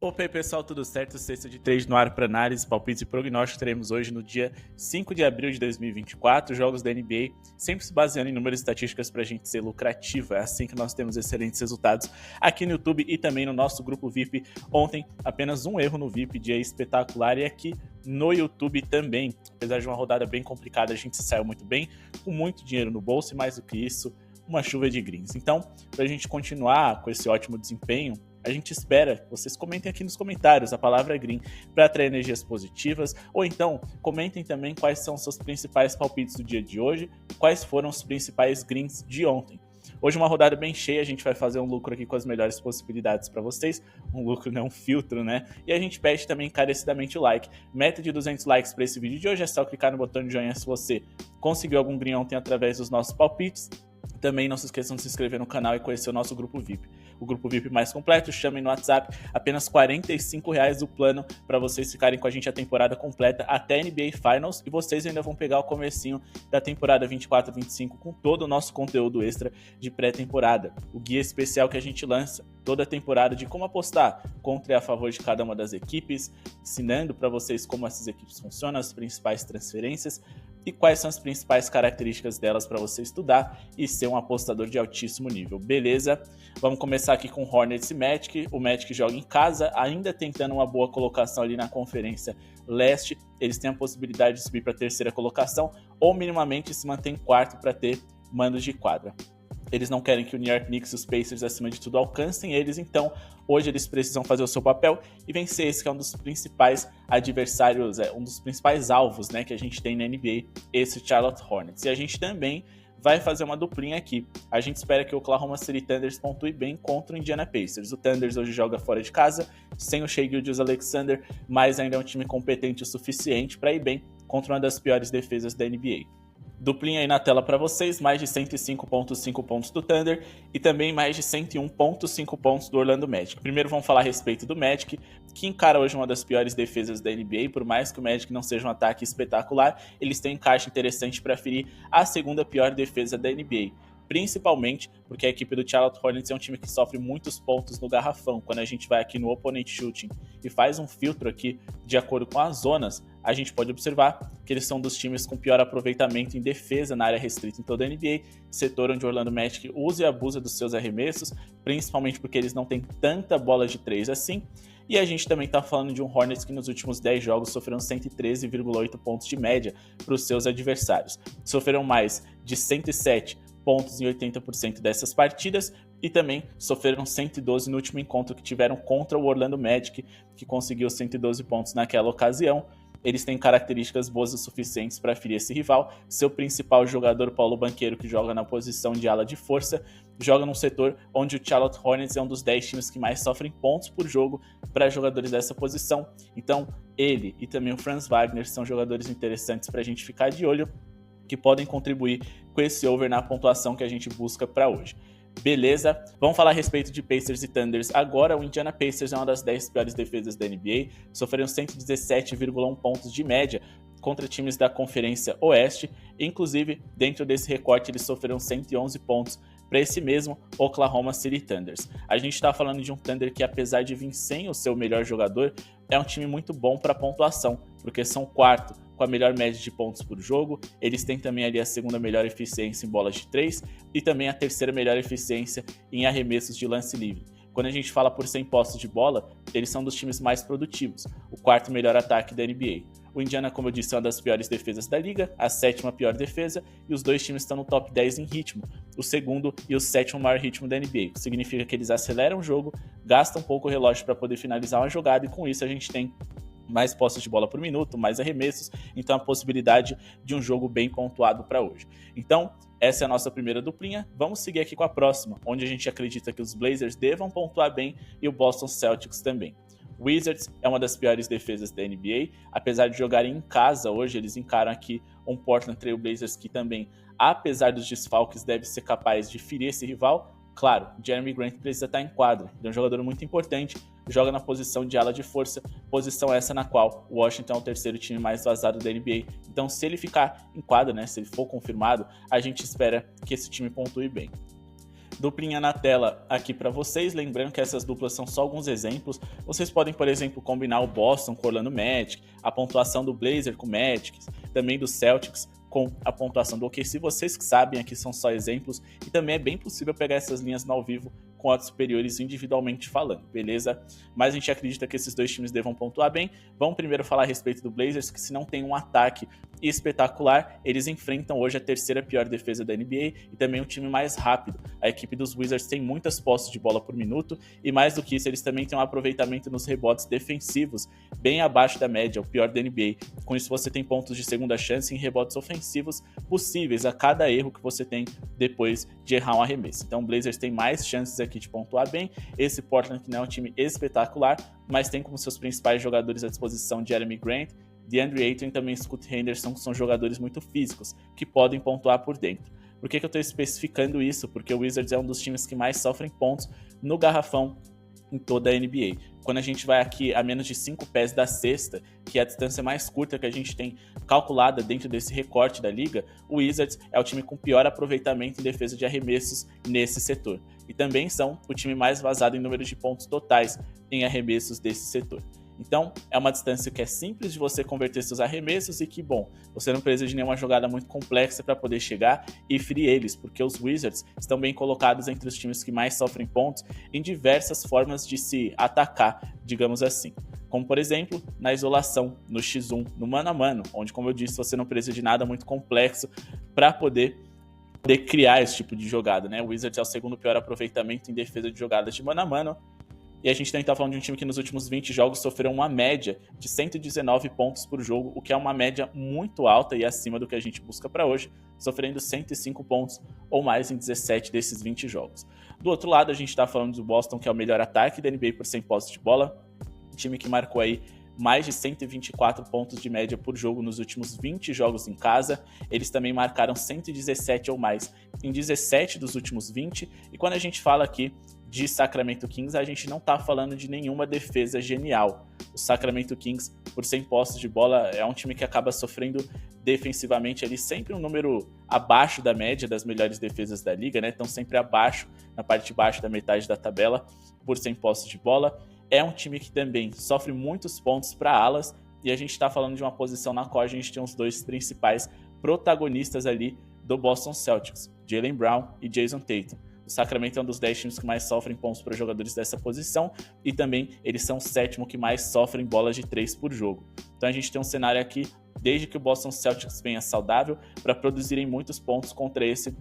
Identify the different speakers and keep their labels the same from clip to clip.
Speaker 1: Opa aí pessoal, tudo certo? Sexta de 3 no ar para análise, palpites e prognósticos. Teremos hoje no dia 5 de abril de 2024, jogos da NBA, sempre se baseando em números e estatísticas para a gente ser lucrativo. É assim que nós temos excelentes resultados aqui no YouTube e também no nosso grupo VIP. Ontem, apenas um erro no VIP, dia espetacular, e aqui no YouTube também. Apesar de uma rodada bem complicada, a gente saiu muito bem, com muito dinheiro no bolso e mais do que isso, uma chuva de greens. Então, para a gente continuar com esse ótimo desempenho, a gente espera que vocês comentem aqui nos comentários a palavra green para atrair energias positivas, ou então comentem também quais são os seus principais palpites do dia de hoje e quais foram os principais greens de ontem. Hoje uma rodada bem cheia, a gente vai fazer um lucro aqui com as melhores possibilidades para vocês, um lucro não um filtro, né? E a gente pede também encarecidamente o like, meta de 200 likes para esse vídeo de hoje, é só clicar no botão de joinha se você conseguiu algum green ontem através dos nossos palpites. Também não se esqueçam de se inscrever no canal e conhecer o nosso grupo VIP. O grupo VIP mais completo, chamem no WhatsApp, apenas R$ 45 o plano para vocês ficarem com a gente a temporada completa até NBA Finals, e vocês ainda vão pegar o comecinho da temporada 24-25 com todo o nosso conteúdo extra de pré-temporada. O guia especial que a gente lança toda a temporada de como apostar contra e a favor de cada uma das equipes, ensinando para vocês como essas equipes funcionam, as principais transferências e quais são as principais características delas para você estudar e ser um apostador de altíssimo nível, beleza? Vamos começar aqui com Hornets e Magic. O Magic joga em casa, ainda tentando uma boa colocação ali na Conferência Leste. Eles têm a possibilidade de subir para a terceira colocação ou minimamente se manter em quarto para ter mandos de quadra. Eles não querem que o New York Knicks e os Pacers, acima de tudo, alcancem eles, então hoje eles precisam fazer o seu papel e vencer esse que é um dos principais adversários, um dos principais alvos, né, que a gente tem na NBA, esse Charlotte Hornets. E a gente também vai fazer uma duplinha aqui. A gente espera que o Oklahoma City Thunders pontue bem contra o Indiana Pacers. O Thunders hoje joga fora de casa, sem o Shai Gilgeous-Alexander, mas ainda é um time competente o suficiente para ir bem contra uma das piores defesas da NBA. Duplinha aí na tela para vocês, mais de 105.5 pontos do Thunder e também mais de 101.5 pontos do Orlando Magic. Primeiro vamos falar a respeito do Magic, que encara hoje uma das piores defesas da NBA, por mais que o Magic não seja um ataque espetacular, eles têm um encaixe interessante para ferir a segunda pior defesa da NBA. Principalmente porque a equipe do Charlotte Hornets é um time que sofre muitos pontos no garrafão. Quando a gente vai aqui no Opponent Shooting e faz um filtro aqui de acordo com as zonas, a gente pode observar que eles são um dos times com pior aproveitamento em defesa na área restrita em toda a NBA, setor onde o Orlando Magic usa e abusa dos seus arremessos, principalmente porque eles não têm tanta bola de 3 assim. E a gente também está falando de um Hornets que nos últimos 10 jogos sofreram 113,8 pontos de média para os seus adversários. Sofreram mais de 107 pontos em 80% dessas partidas e também sofreram 112 no último encontro que tiveram contra o Orlando Magic, que conseguiu 112 pontos naquela ocasião. Eles têm características boas o suficientes para ferir esse rival. Seu principal jogador, Paulo Banchero, que joga na posição de ala de força, joga num setor onde o Charlotte Hornets é um dos 10 times que mais sofrem pontos por jogo para jogadores dessa posição. Então, ele e também o Franz Wagner são jogadores interessantes para a gente ficar de olho, que podem contribuir com esse over na pontuação que a gente busca para hoje. Beleza? Vamos falar a respeito de Pacers e Thunders. Agora, o Indiana Pacers é uma das 10 piores defesas da NBA, sofreram 117,1 pontos de média contra times da Conferência Oeste. Inclusive, dentro desse recorte, eles sofreram 111 pontos para esse mesmo Oklahoma City Thunders. A gente está falando de um Thunder que, apesar de vir sem o seu melhor jogador, é um time muito bom para pontuação, porque são quarto com a melhor média de pontos por jogo, eles têm também ali a segunda melhor eficiência em bolas de 3 e também a terceira melhor eficiência em arremessos de lance livre. Quando a gente fala por 100 posses de bola, eles são dos times mais produtivos, o quarto melhor ataque da NBA. O Indiana, como eu disse, é uma das piores defesas da liga, a sétima pior defesa, e os dois times estão no top 10 em ritmo, o segundo e o sétimo maior ritmo da NBA, o que significa que eles aceleram o jogo, gastam um pouco o relógio para poder finalizar uma jogada, e com isso a gente tem mais posses de bola por minuto, mais arremessos, então a possibilidade de um jogo bem pontuado para hoje. Então, essa é a nossa primeira duplinha. Vamos seguir aqui com a próxima, onde a gente acredita que os Blazers devam pontuar bem e o Boston Celtics também. O Wizards é uma das piores defesas da NBA, apesar de jogarem em casa hoje, eles encaram aqui um Portland Trail Blazers que também, apesar dos desfalques, deve ser capaz de ferir esse rival. Claro, Jeremy Grant precisa estar em quadra, ele é um jogador muito importante, joga na posição de ala de força, posição essa na qual o Washington é o terceiro time mais vazado da NBA. Então, se ele ficar em quadra, né, se ele for confirmado, a gente espera que esse time pontue bem. duplinha na tela aqui para vocês, lembrando que essas duplas são só alguns exemplos. Vocês podem, por exemplo, combinar o Boston com o Orlando Magic, a pontuação do Blazer com o Magic, também do Celtics com a pontuação do OKC. Vocês que sabem, aqui são só exemplos, e também é bem possível pegar essas linhas no ao vivo com odds superiores individualmente falando, beleza? Mas a gente acredita que esses dois times devam pontuar bem. Vamos primeiro falar a respeito do Blazers, que se não tem um ataque espetacular, eles enfrentam hoje a terceira pior defesa da NBA e também um time mais rápido. A equipe dos Wizards tem muitas posses de bola por minuto e mais do que isso, eles também têm um aproveitamento nos rebotes defensivos bem abaixo da média, o pior da NBA. Com isso você tem pontos de segunda chance em rebotes ofensivos possíveis a cada erro que você tem depois de errar um arremesso. Então o Blazers tem mais chances aqui de pontuar bem. Esse Portland que não é um time espetacular, mas tem como seus principais jogadores à disposição Jeremy Grant, DeAndre Ayton e também Scoot Henderson, que são jogadores muito físicos, que podem pontuar por dentro. Por que eu estou especificando isso? Porque o Wizards é um dos times que mais sofrem pontos no garrafão em toda a NBA. Quando a gente vai aqui a menos de 5 pés da cesta, que é a distância mais curta que a gente tem calculada dentro desse recorte da liga, o Wizards é o time com pior aproveitamento em defesa de arremessos nesse setor. E também são o time mais vazado em número de pontos totais em arremessos desse setor. Então, é uma distância que é simples de você converter seus arremessos e que, bom, você não precisa de nenhuma jogada muito complexa para poder chegar e ferir eles, porque os Wizards estão bem colocados entre os times que mais sofrem pontos em diversas formas de se atacar, digamos assim. Como, por exemplo, na isolação, no X1, no mano a mano, onde, como eu disse, você não precisa de nada muito complexo para poder criar esse tipo de jogada, né? O Wizards é o segundo pior aproveitamento em defesa de jogadas de mano a mano. E a gente também está falando de um time que nos últimos 20 jogos sofreu uma média de 119 pontos por jogo, o que é uma média muito alta e acima do que a gente busca para hoje, sofrendo 105 pontos ou mais em 17 desses 20 jogos. Do outro lado, a gente está falando do Boston, que é o melhor ataque da NBA por 100 posses de bola, um time que marcou aí mais de 124 pontos de média por jogo nos últimos 20 jogos em casa. Eles também marcaram 117 ou mais em 17 dos últimos 20. E quando a gente fala aqui de Sacramento Kings, a gente não está falando de nenhuma defesa genial. O Sacramento Kings, por 100 posses de bola, é um time que acaba sofrendo defensivamente ali sempre um número abaixo da média das melhores defesas da liga, né? Estão sempre abaixo, na parte de baixo da metade da tabela, por 100 posses de bola. É um time que também sofre muitos pontos para alas, e a gente está falando de uma posição na qual a gente tem os dois principais protagonistas ali do Boston Celtics, Jaylen Brown e Jason Tatum. O Sacramento é um dos 10 times que mais sofrem pontos para jogadores dessa posição, e também eles são o sétimo que mais sofrem bolas de 3 por jogo. Então a gente tem um cenário aqui, desde que o Boston Celtics venha saudável, para produzirem muitos pontos contra esse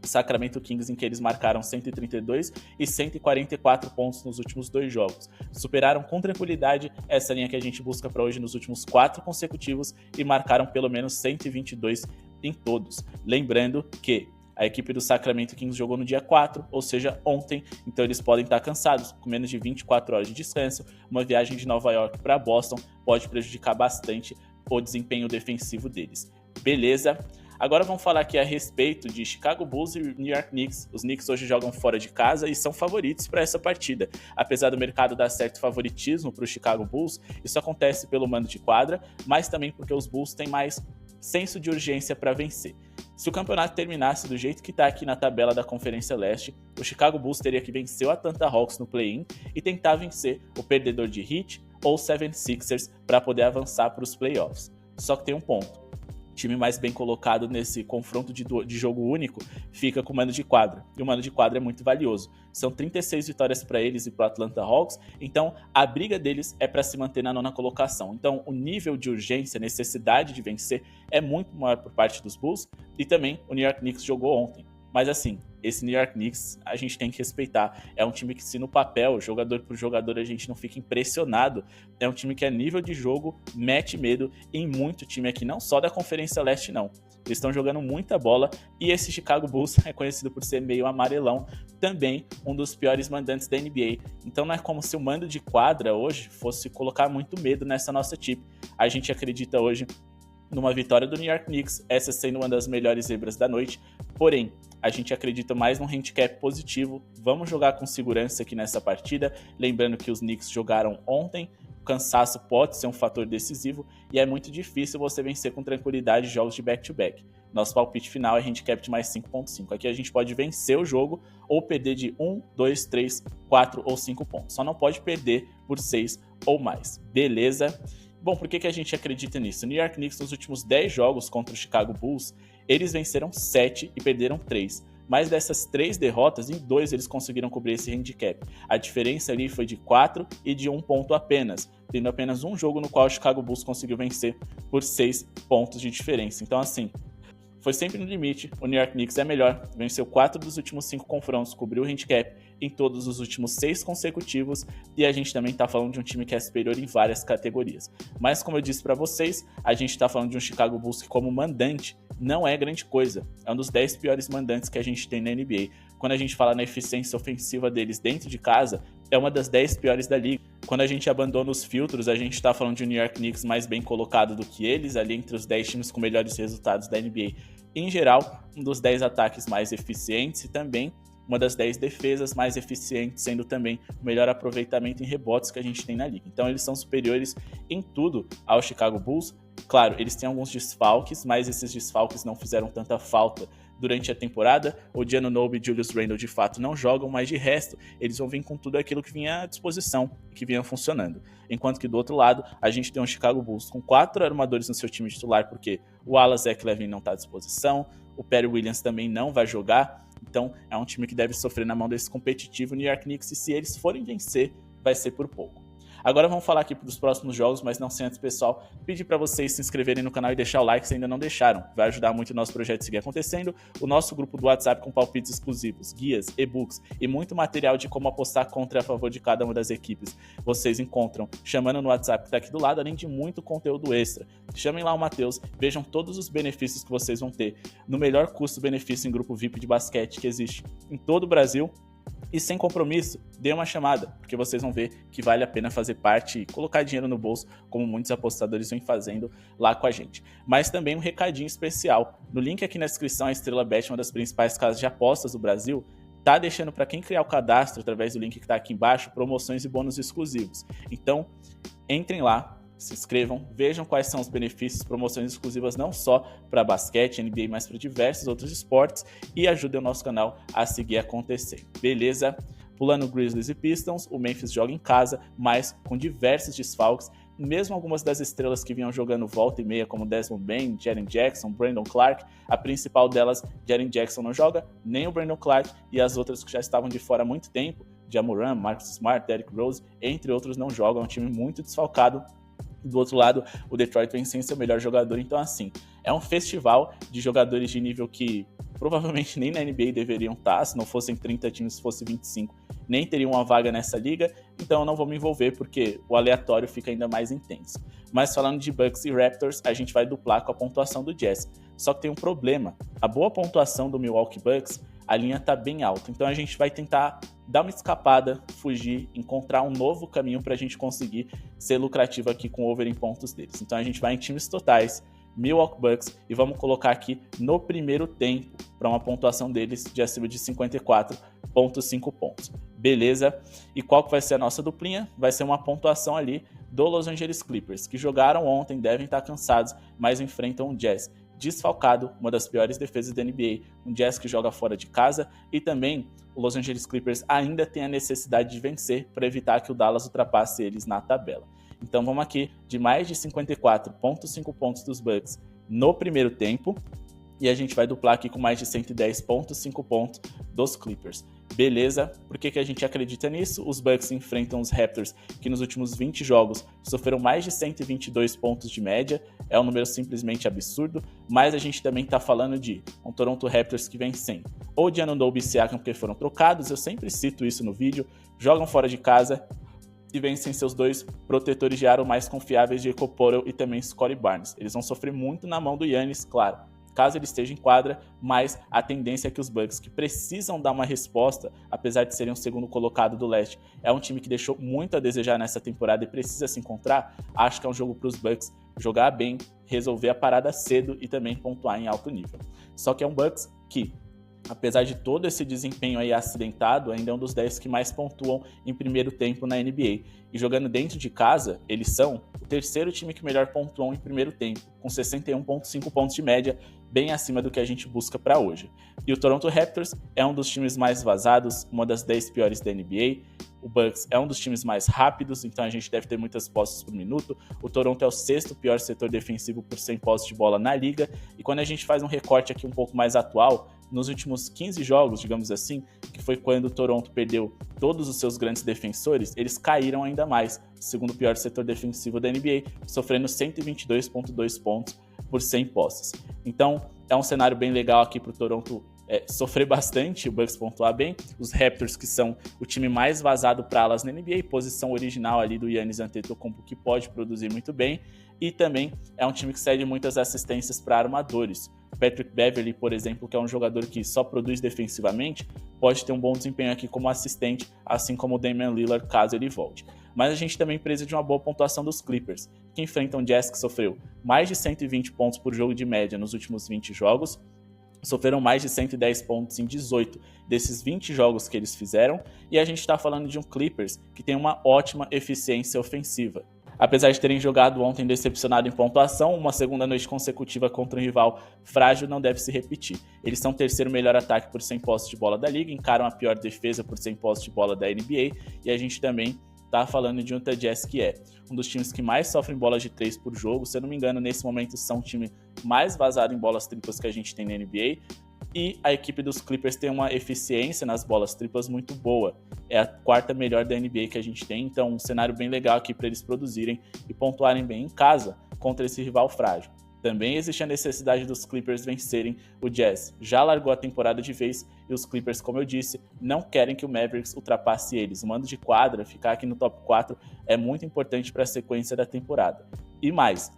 Speaker 1: Sacramento Kings, em que eles marcaram 132 e 144 pontos nos últimos 2 jogos. Superaram com tranquilidade essa linha que a gente busca para hoje nos últimos 4 consecutivos e marcaram pelo menos 122 em todos. Lembrando que a equipe do Sacramento Kings jogou no dia 4, ou seja, ontem, então eles podem estar cansados, com menos de 24 horas de descanso. Uma viagem de Nova York para Boston pode prejudicar bastante o desempenho defensivo deles. Beleza? Agora vamos falar aqui a respeito de Chicago Bulls e New York Knicks. Os Knicks hoje jogam fora de casa e são favoritos para essa partida. Apesar do mercado dar certo favoritismo para o Chicago Bulls, isso acontece pelo mando de quadra, mas também porque os Bulls têm mais senso de urgência para vencer. Se o campeonato terminasse do jeito que está aqui na tabela da Conferência Leste, o Chicago Bulls teria que vencer o Atlanta Hawks no play-in e tentar vencer o perdedor de Heat ou 76ers para poder avançar para os playoffs. Só que tem um ponto. O time mais bem colocado nesse confronto de jogo único fica com o mando de quadra. E o mando de quadra é muito valioso. São 36 vitórias para eles e para o Atlanta Hawks. Então, a briga deles é para se manter na 9ª colocação. Então, o nível de urgência, necessidade de vencer é muito maior por parte dos Bulls. E também o New York Knicks jogou ontem. Mas assim, esse New York Knicks a gente tem que respeitar. É um time que, se no papel, jogador por jogador, a gente não fica impressionado, é um time que a nível de jogo mete medo em muito time aqui, não só da Conferência Leste não. Eles estão jogando muita bola e esse Chicago Bulls é conhecido por ser meio amarelão, também um dos piores mandantes da NBA. Então não é como se o mando de quadra hoje fosse colocar muito medo nessa nossa equipe. A gente acredita hoje numa vitória do New York Knicks, essa sendo uma das melhores zebras da noite, porém, a gente acredita mais num handicap positivo. Vamos jogar com segurança aqui nessa partida, lembrando que os Knicks jogaram ontem, o cansaço pode ser um fator decisivo e é muito difícil você vencer com tranquilidade jogos de back-to-back. Nosso palpite final é handicap de mais 5.5. Aqui a gente pode vencer o jogo ou perder de 1, 2, 3, 4 ou 5 pontos. Só não pode perder por 6 ou mais. Beleza? Bom, por que a gente acredita nisso? O New York Knicks, nos últimos 10 jogos contra o Chicago Bulls, eles venceram 7 e perderam 3. Mas dessas 3 derrotas, em 2 eles conseguiram cobrir esse handicap. A diferença ali foi de 4 e de 1 ponto apenas, tendo apenas um jogo no qual o Chicago Bulls conseguiu vencer por 6 pontos de diferença. Então, assim, foi sempre no limite. O New York Knicks é melhor, venceu 4 dos últimos 5 confrontos, cobriu o handicap em todos os últimos 6 consecutivos, e a gente também está falando de um time que é superior em várias categorias. Mas como eu disse para vocês, a gente está falando de um Chicago Bulls que, como mandante, não é grande coisa. É um dos 10 piores mandantes que a gente tem na NBA. Quando a gente fala na eficiência ofensiva deles dentro de casa, é uma das 10 piores da liga. Quando a gente abandona os filtros, a gente está falando de um New York Knicks mais bem colocado do que eles, ali entre os 10 times com melhores resultados da NBA. Em geral, um dos 10 ataques mais eficientes e também uma das 10 defesas mais eficientes, sendo também o melhor aproveitamento em rebotes que a gente tem na liga. Então eles são superiores em tudo ao Chicago Bulls. Claro, eles têm alguns desfalques, mas esses desfalques não fizeram tanta falta durante a temporada. O Giannunobi e Julius Randle de fato não jogam, mas de resto eles vão vir com tudo aquilo que vinha à disposição, que vinha funcionando. Enquanto que do outro lado, a gente tem um Chicago Bulls com 4 armadores no seu time titular, porque o ala Zach LaVine não está à disposição, o Perry Williams também não vai jogar. Então é um time que deve sofrer na mão desse competitivo New York Knicks, e se eles forem vencer, vai ser por pouco. Agora vamos falar aqui dos próximos jogos, mas não sem antes, pessoal, pedir para vocês se inscreverem no canal e deixar o like se ainda não deixaram. Vai ajudar muito o nosso projeto a seguir acontecendo. O nosso grupo do WhatsApp com palpites exclusivos, guias, e-books e muito material de como apostar contra e a favor de cada uma das equipes. Vocês encontram chamando no WhatsApp que está aqui do lado, além de muito conteúdo extra. Chamem lá o Matheus, vejam todos os benefícios que vocês vão ter no melhor custo-benefício em grupo VIP de basquete que existe em todo o Brasil. E sem compromisso, dê uma chamada, porque vocês vão ver que vale a pena fazer parte e colocar dinheiro no bolso, como muitos apostadores vêm fazendo lá com a gente. Mas também um recadinho especial. No link aqui na descrição, a Estrela Bet, uma das principais casas de apostas do Brasil, tá deixando para quem criar o cadastro através do link que está aqui embaixo, promoções e bônus exclusivos. Então, entrem lá, se inscrevam, vejam quais são os benefícios, promoções exclusivas não só para basquete, NBA, mas para diversos outros esportes, e ajudem o nosso canal a seguir acontecendo, beleza? Pulando Grizzlies e Pistons, o Memphis joga em casa, mas com diversos desfalques, mesmo algumas das estrelas que vinham jogando volta e meia, como Desmond Bane, Jaren Jackson, Brandon Clark, a principal delas, Jaren Jackson, não joga, nem o Brandon Clark, e as outras que já estavam de fora há muito tempo, Ja Morant, Marcus Smart, Derrick Rose, entre outros, não jogam, é um time muito desfalcado. Do outro lado, o Detroit vem sem seu melhor jogador, então assim, é um festival de jogadores de nível que provavelmente nem na NBA deveriam estar, se não fossem 30 times, se fosse 25, nem teriam uma vaga nessa liga, então eu não vou me envolver porque o aleatório fica ainda mais intenso. Mas falando de Bucks e Raptors, a gente vai duplar com a pontuação do Jazz, só que tem um problema, a boa pontuação do Milwaukee Bucks, a linha tá bem alta, então a gente vai tentar dar uma escapada, fugir, encontrar um novo caminho para a gente conseguir ser lucrativo aqui com o over em pontos deles. Então a gente vai em times totais, Milwaukee Bucks, e vamos colocar aqui no primeiro tempo para uma pontuação deles de acima de 54,5 pontos. Beleza? E qual que vai ser a nossa duplinha? Vai ser uma pontuação ali do Los Angeles Clippers, que jogaram ontem, devem estar cansados, mas enfrentam o Jazz desfalcado, uma das piores defesas da NBA, um Jazz que joga fora de casa, e também o Los Angeles Clippers ainda tem a necessidade de vencer para evitar que o Dallas ultrapasse eles na tabela. Então vamos aqui de mais de 54,5 pontos dos Bucks no primeiro tempo, e a gente vai duplar aqui com mais de 110,5 pontos dos Clippers. Beleza? Por que a gente acredita nisso? Os Bucks enfrentam os Raptors, que nos últimos 20 jogos sofreram mais de 122 pontos de média. É um número simplesmente absurdo, mas a gente também está falando de um Toronto Raptors que vem sem ou Giannunobi e Siakam, porque foram trocados, eu sempre cito isso no vídeo, jogam fora de casa e vencem seus 2 protetores de aro mais confiáveis, Jakob Poeltl e também Scottie Barnes. Eles vão sofrer muito na mão do Giannis, claro, caso ele esteja em quadra, mas a tendência é que os Bucks, que precisam dar uma resposta, apesar de serem o segundo colocado do leste, é um time que deixou muito a desejar nessa temporada e precisa se encontrar. Acho que é um jogo para os Bucks jogar bem, resolver a parada cedo e também pontuar em alto nível. Só que é um Bucks que, apesar de todo esse desempenho aí acidentado, ainda é um dos 10 que mais pontuam em primeiro tempo na NBA. E jogando dentro de casa, eles são o terceiro time que melhor pontuam em primeiro tempo, com 61,5 pontos de média, bem acima do que a gente busca para hoje. E o Toronto Raptors é um dos times mais vazados, uma das 10 piores da NBA. O Bucks é um dos times mais rápidos, então a gente deve ter muitas posses por minuto. O Toronto é o 6º pior setor defensivo por 100 posses de bola na liga. E quando a gente faz um recorte aqui um pouco mais atual, nos últimos 15 jogos, digamos assim, que foi quando o Toronto perdeu todos os seus grandes defensores, eles caíram ainda mais, segundo pior setor defensivo da NBA, sofrendo 122,2 pontos por 100 posses. Então, é um cenário bem legal aqui para o Toronto sofrer bastante, o Bucks pontuar bem. Os Raptors, que são o time mais vazado para alas na NBA, posição original ali do Giannis Antetokounmpo, que pode produzir muito bem, e também é um time que cede muitas assistências para armadores. Patrick Beverley, por exemplo, que é um jogador que só produz defensivamente, pode ter um bom desempenho aqui como assistente, assim como o Damian Lillard, caso ele volte. Mas a gente também precisa de uma boa pontuação dos Clippers, que enfrentam o Jazz, que sofreu mais de 120 pontos por jogo de média nos últimos 20 jogos, sofreram mais de 110 pontos em 18 desses 20 jogos que eles fizeram, e a gente está falando de um Clippers que tem uma ótima eficiência ofensiva. Apesar de terem jogado ontem decepcionado em pontuação, uma segunda noite consecutiva contra um rival frágil não deve se repetir. Eles são o 3º melhor ataque por 100 posses de bola da liga, encaram a pior defesa por 100 posses de bola da NBA, e a gente também tá falando de um Utah Jazz que é um dos times que mais sofrem bolas de 3 por jogo. Se eu não me engano, nesse momento são o time mais vazado em bolas triplas que a gente tem na NBA. E a equipe dos Clippers tem uma eficiência nas bolas triplas muito boa. É a 4ª melhor da NBA que a gente tem, então um cenário bem legal aqui para eles produzirem e pontuarem bem em casa contra esse rival frágil. Também existe a necessidade dos Clippers vencerem o Jazz. Já largou a temporada de vez e os Clippers, como eu disse, não querem que o Mavericks ultrapasse eles. O mando de quadra, ficar aqui no top 4, é muito importante para a sequência da temporada. E mais,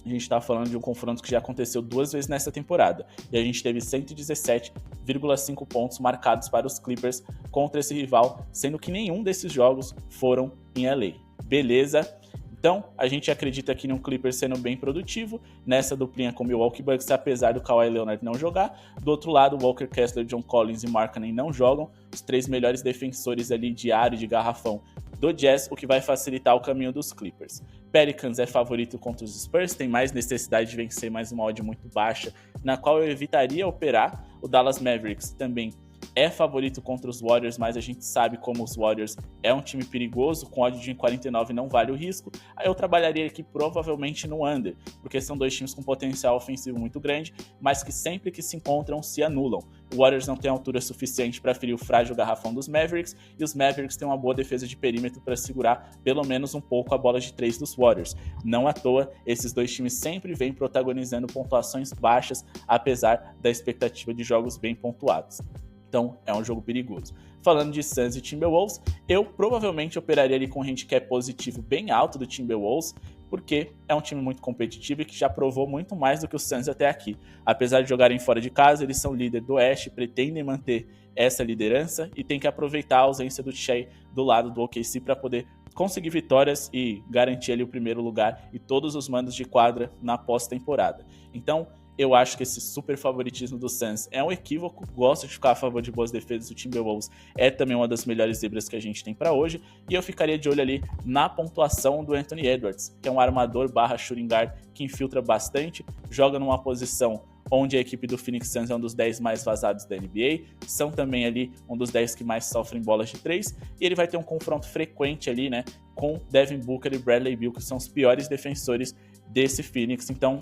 Speaker 1: a gente está falando de um confronto que já aconteceu 2 vezes nessa temporada. E a gente teve 117,5 pontos marcados para os Clippers contra esse rival, sendo que nenhum desses jogos foram em LA. Beleza? Então, a gente acredita aqui num Clippers sendo bem produtivo, nessa duplinha com o Milwaukee Bucks, apesar do Kawhi Leonard não jogar. Do outro lado, Walker Kessler, John Collins e Markkanen não jogam, os 3 melhores defensores ali de aro e de garrafão do Jazz, o que vai facilitar o caminho dos Clippers. Pelicans é favorito contra os Spurs, tem mais necessidade de vencer, mais uma odd muito baixa, na qual eu evitaria operar. O Dallas Mavericks também é favorito contra os Warriors, mas a gente sabe como os Warriors é um time perigoso, com odd de 49 não vale o risco. Aí eu trabalharia aqui provavelmente no under, porque são 2 times com potencial ofensivo muito grande, mas que sempre que se encontram se anulam. O Warriors não tem altura suficiente para ferir o frágil garrafão dos Mavericks, e os Mavericks têm uma boa defesa de perímetro para segurar pelo menos um pouco a bola de 3 dos Warriors. Não à toa, esses 2 times sempre vêm protagonizando pontuações baixas, apesar da expectativa de jogos bem pontuados. Então, é um jogo perigoso. Falando de Suns e Timberwolves, eu provavelmente operaria ali com um handicap positivo bem alto do Timberwolves, porque é um time muito competitivo e que já provou muito mais do que o Suns até aqui. Apesar de jogarem fora de casa, eles são líder do Oeste, pretendem manter essa liderança e tem que aproveitar a ausência do Shai do lado do OKC para poder conseguir vitórias e garantir ali o primeiro lugar e todos os mandos de quadra na pós-temporada. Então, eu acho que esse super favoritismo do Suns é um equívoco. Gosto de ficar a favor de boas defesas. O Timberwolves é também uma das melhores zebras que a gente tem para hoje. E eu ficaria de olho ali na pontuação do Anthony Edwards, que é um armador / shooting guard que infiltra bastante, joga numa posição onde a equipe do Phoenix Suns é um dos 10 mais vazados da NBA, são também ali um dos 10 que mais sofrem bolas de 3, e ele vai ter um confronto frequente ali, né, com Devin Booker e Bradley Beal, que são os piores defensores desse Phoenix. Então,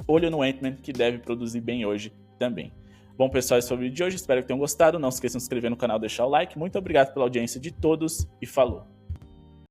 Speaker 1: olho no Ant-Man, que deve produzir bem hoje também. Bom, pessoal, esse foi o vídeo de hoje. Espero que tenham gostado. Não se esqueçam de se inscrever no canal e deixar o like. Muito obrigado pela audiência de todos e falou!